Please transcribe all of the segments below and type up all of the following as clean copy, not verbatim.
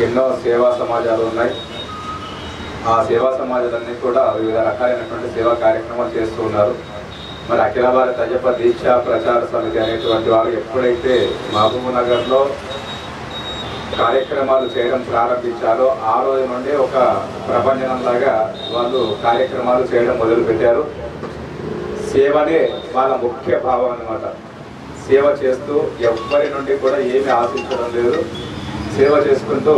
ఎన్నో సేవా సమాజాలు ఉన్నాయి. ఆ సేవా సమాజాలన్నీ కూడా వివిధ రకాలైనటువంటి సేవా కార్యక్రమాలు చేస్తూ ఉన్నారు. మరి అఖిల భారత అయ్యప్ప దీక్ష ప్రచార సమితి అనేటువంటి వారు ఎప్పుడైతే మహబూబ్నగర్లో కార్యక్రమాలు చేయడం ప్రారంభించారో ఆ రోజు నుండి ఒక ప్రపంచంలాగా వాళ్ళు కార్యక్రమాలు చేయడం మొదలుపెట్టారు. సేవనే వాళ్ళ ముఖ్య భావం అన్నమాట. సేవ చేస్తూ ఎవ్వరి నుండి కూడా ఏమీ ఆశించడం లేదు. సేవ చేసుకుంటూ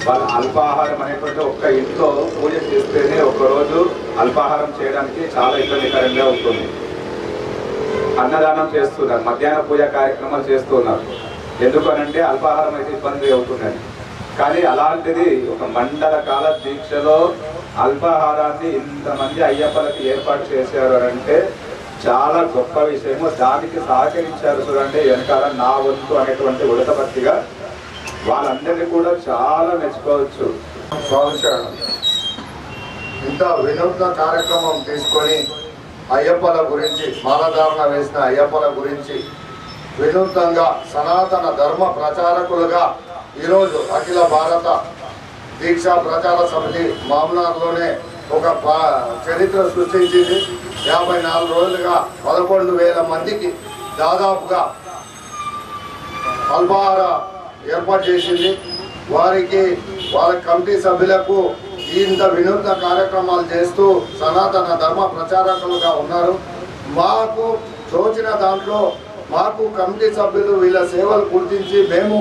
వాళ్ళ అల్పాహారం అనేటువంటి ఒక్క ఇంట్లో పూజ చేస్తేనే ఒక్కరోజు అల్పాహారం చేయడానికి చాలా ఇబ్బందికరంగా ఉంటుంది. అన్నదానం చేస్తున్నారు, మధ్యాహ్న పూజ కార్యక్రమాలు చేస్తున్నారు. ఎందుకనంటే అల్పాహారం అయితే ఇబ్బంది అవుతుందని. కానీ అలాంటిది ఒక మండల కాల దీక్షలో అల్పాహారాన్ని ఇంతమంది అయ్యప్పలకి ఏర్పాటు చేశారు అంటే చాలా గొప్ప విషయము. దానికి సహకరించారు చూడండి వెనకాల నా వంతు అనేటువంటి ఉడతపత్తిగా వాళ్ళందరినీ కూడా చాలా మెచ్చుకోవచ్చు. ఇంత వినూత్న కార్యక్రమం తీసుకొని అయ్యప్పల గురించి, మాలధారణ వేసిన అయ్యప్పల గురించి వినూత్నంగా సనాతన ధర్మ ప్రచారకులుగా ఈరోజు అఖిల భారత దీక్షా ప్రచార సమితి మామూలులోనే ఒక చరిత్ర సృష్టించింది. 54 రోజులుగా 11,000 మందికి దాదాపుగా అల్పాహార ఏర్పాటు చేసింది. వారికి వాళ్ళ కమిటీ సభ్యులకు ఇంత వినూత్న కార్యక్రమాలు చేస్తూ సనాతన ధర్మ ప్రచారకులుగా ఉన్నారు. మాకు తోచిన దాంట్లో మాకు కమిటీ సభ్యులు వీళ్ళ సేవలు గుర్తించి మేము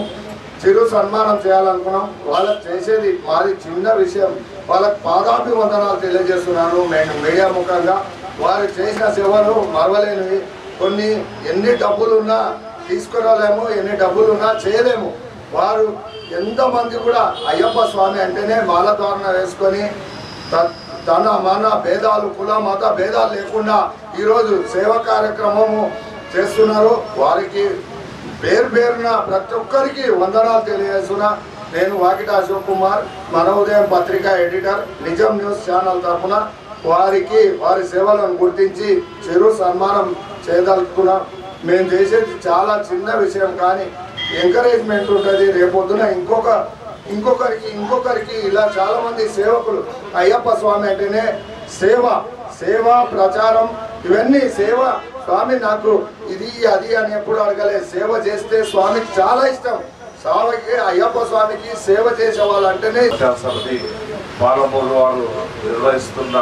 చిరు సన్మానం చేయాలనుకున్నాం. వాళ్ళకి చేసేది మాది చిన్న విషయం. వాళ్ళకి పాదాభివందనాలు తెలియజేస్తున్నాను నేను మీడియా ముఖంగా. వారు చేసిన సేవలు మరవలేనివి. కొన్ని ఎన్ని డబ్బులున్నా తీసుకురాలేము, ఎన్ని డబ్బులున్నా చేయలేము. వారు ఎంతమంది కూడా అయ్యప్ప స్వామి అంటేనే మాలధారణ వేసుకొని తన మన భేదాలు, కుల మత భేదాలు లేకుండా ఈరోజు సేవా కార్యక్రమము చేస్తున్నారు. వారికి పేరున ప్రతి ఒక్కరికి వందనాలు తెలియజేస్తున్నా. నేను వాకిట అశోక్ కుమార్, మన ఉదయం పత్రిక ఎడిటర్, నిజం న్యూస్ ఛానల్ తరఫున వారికి వారి సేవలను గుర్తించి చిరు సన్మానం చేయదలుచుకున్నాం. మేము చేసేది చాలా చిన్న విషయం కానీ ఎంకరేజ్మెంట్ ఉంటుంది. రేపొద్దున ఇంకొకరికి ఇలా చాలా మంది సేవకులు అయ్యప్ప స్వామి అంటేనే సేవ ప్రచారం ఇవన్నీ సేవ. స్వామి నాకు ఇది అది అని ఎప్పుడు అడగలే. సేవ చేస్తే స్వామికి చాలా ఇష్టం. స్వామికి అయ్యప్ప స్వామికి సేవ చేసే వాళ్ళు అంటేనే. పాలమూరు వారు నిర్వహిస్తున్న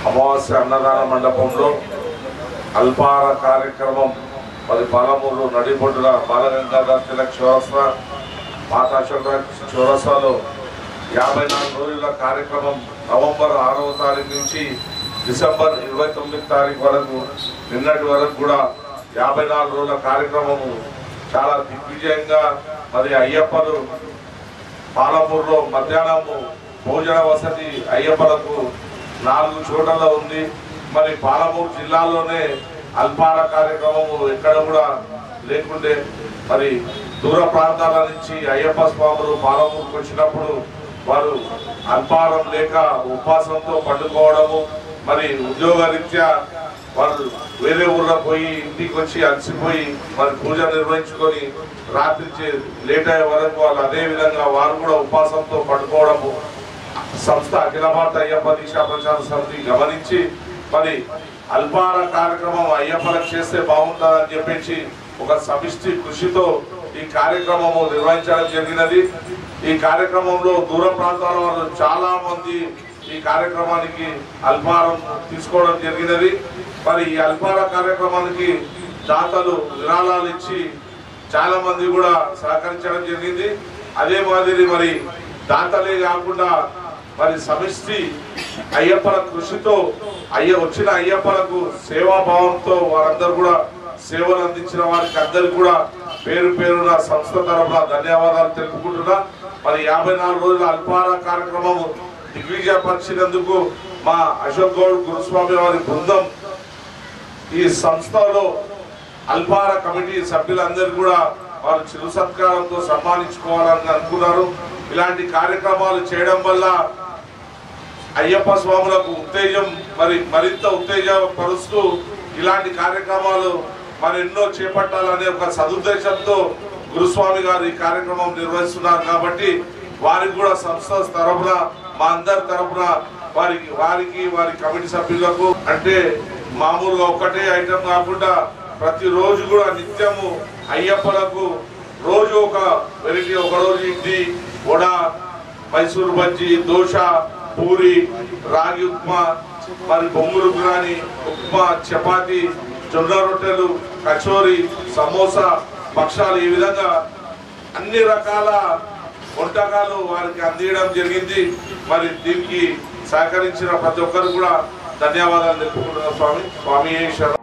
అమావాస్య అన్నదాన మండపంలో అల్పాహార కార్యక్రమం మరి పాలమూరు నడిబొడ్డున బాలగంగాధర్ తిలక్ చౌరస్తా, మాతా చౌరస్తాలో 54 రోజుల కార్యక్రమం నవంబర్ 6వ తారీఖు నుంచి డిసెంబర్ 29వ తారీఖు వరకు, నిన్నటి వరకు కూడా 54 రోజుల కార్యక్రమము చాలా దిగ్విజయంగా మరి అయ్యప్పలు పాలమూరులో మధ్యాహ్నము భోజన వసతి అయ్యప్పలకు 4 చోట్ల ఉంది. మరి పాలమూరు జిల్లాలోనే అల్పాహార కార్యక్రమము ఎక్కడ కూడా లేకుండే. మరి దూర ప్రాంతాల నుంచి అయ్యప్ప స్వాములు పాలమూరుకు వచ్చినప్పుడు వారు అల్పాహారం లేక ఉపవాసంతో పండుకోవడము, మరి ఉద్యోగరీత్యా వాళ్ళు వేరే ఊళ్ళో పోయి ఇంటికి వచ్చి అలసిపోయి మరి పూజ నిర్వహించుకొని రాత్రి లేట్ అయ్యే వరకు వాళ్ళు అదే విధంగా వారు కూడా ఉపవాసంతో పండుకోవడము సంస్థ అఖిల భారత అయ్యప్ప దీక్షా ప్రచార సమితి గమనించి మరి అల్పాహార కార్యక్రమం అయ్యప్పలకు చేస్తే బాగుంటుందని చెప్పేసి ఒక సమిష్టి కృషితో ఈ కార్యక్రమము నిర్వహించడం జరిగినది. ఈ కార్యక్రమంలో దూర ప్రాంతాల వారు చాలా మంది ఈ కార్యక్రమానికి అల్పాహారం తీసుకోవడం జరిగినది. మరి ఈ అల్పాహార కార్యక్రమానికి దాతలు విరాళాలు ఇచ్చి చాలా మంది కూడా సహకరించడం జరిగింది. అదే మాదిరి మరి దాతలే కాకుండా మరి సమిష్టి అయ్యప్పల కృషితో వచ్చిన అయ్యప్పలకు సేవాభావంతో వారందరూ కూడా సేవలు అందించిన వారికి అందరికి కూడా పేరున సంస్థ తరఫున ధన్యవాదాలు తెలుపుకుంటున్నా. మరి 54 రోజుల అల్పాహార కార్యక్రమము దిగ్విజయపరిచినందుకు మా అశోక్ గౌడ్ గురుస్వామి వారి బృందం ఈ సంస్థలో అల్పాహార కమిటీ సభ్యులందరూ కూడా వారు చిరు సత్కారంతో సన్మానించుకోవాలని అనుకున్నారు. ఇలాంటి కార్యక్రమాలు చేయడం వల్ల అయ్యప్ప స్వాములకు ఉత్తేజం మరింత ఉత్తేజపరుస్తూ ఇలాంటి కార్యక్రమాలు మరి ఎన్నో చేపట్టాలనే ఒక సదుద్దేశంతో గురుస్వామి గారు ఈ కార్యక్రమం నిర్వహిస్తున్నారు కాబట్టి వారికి కూడా సంస్థ తరఫున మా అందరి తరఫున వారికి వారి కమిటీ సభ్యులకు అంటే మామూలుగా ఒకటే ఐటమ్ కాకుండా ప్రతిరోజు కూడా నిత్యము అయ్యప్పలకు రోజు ఒక వెరైటీ, ఒక రోజు ఇడ్లీ, వడ, మైసూరు బజ్జీ, దోశ, పూరి, రాగి ఉప్మా, మరి బొంగురు బిర్యానీ, ఉప్మా, చపాతి, జొన్న రొట్టెలు, కచోరీ, సమోసా, భక్షాలు, ఈ విధంగా అన్ని రకాల వంటకాలు వారికి అందించడం జరిగింది. మరి దీనికి సహకరించిన ప్రతి ఒక్కరు కూడా ధన్యవాదాలు తెలుపుకుంటున్నాను. స్వామి